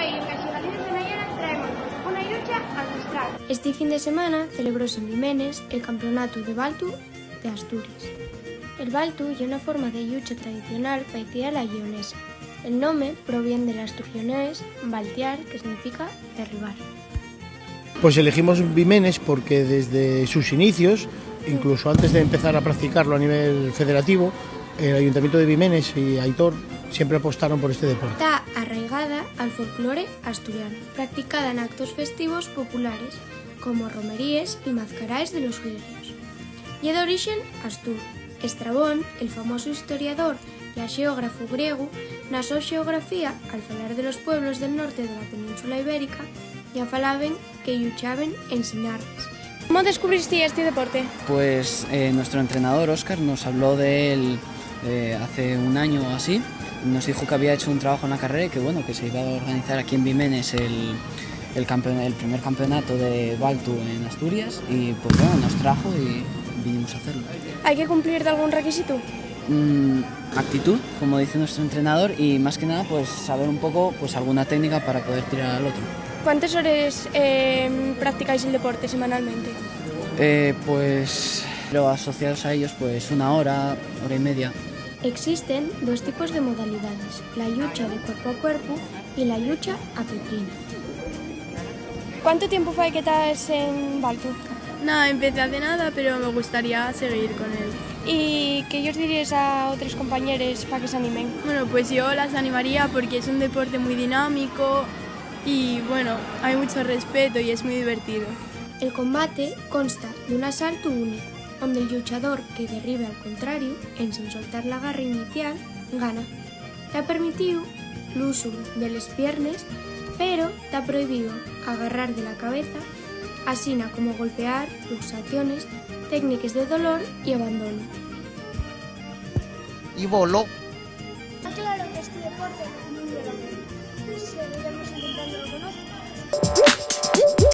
Pois que as xogadores de Nayara traemos unha irucha ancestral. Este fin de semana celebróse en Vimenes el Campeonato de Baltu de Asturias. El baltu é unha forma de yucha tradicional parecida a la leonesa. El nombre proviene del asturionés baltear, que significa derribar. Pues elegimos Vimenes porque desde sus inicios, incluso antes de empezar a practicarlo a nivel federativo, el Ayuntamiento de Vimenes y Aitor siempre apostaron por este deporte. Está arraigada al folclore asturiano, practicada en actos festivos populares, como romerías y mazcaraes de los guerreros. Y de origen astur. Estrabón, el famoso historiador y geógrafo griego, na súa xeografía, al falar de los pueblos del norte de la península ibérica, ya falaban que yuchaban en Sinardes. ¿Cómo descubriste este deporte? Pues nuestro entrenador Óscar nos habló de él hace un año o así. Nos dijo que había hecho un trabajo en la carrera y que bueno, que se iba a organizar aquí en Vimenes el primer campeonato de Baltu en Asturias y pues bueno, nos trajo y vinimos a hacerlo. ¿Hay que cumplir de algún requisito? Actitud, como dice nuestro entrenador, y más que nada pues saber un poco pues alguna técnica para poder tirar al otro. ¿Cuántas horas practicáis el deporte semanalmente? Pues lo asociados a ellos pues una hora, hora y media. Existen dos tipos de modalidades, la lucha de cuerpo a cuerpo y la lucha a petrina. ¿Cuánto tiempo fue que estás en Baltu? No, empecé hace nada, pero me gustaría seguir con él. ¿Y qué os diríais a otros compañeros para que se animen? Bueno, pues yo las animaría porque es un deporte muy dinámico y bueno, hay mucho respeto y es muy divertido. El combate consta de un asalto único, donde el luchador que derribe al contrario, en sin soltar la garra inicial, gana. Está permitido el uso de las piernas, pero está prohibido agarrar de la cabeza, así como golpear, luxaciones, técnicas de dolor y abandono. Y voló. Está claro que este deporte es muy de la seguiremos intentándolo con otros.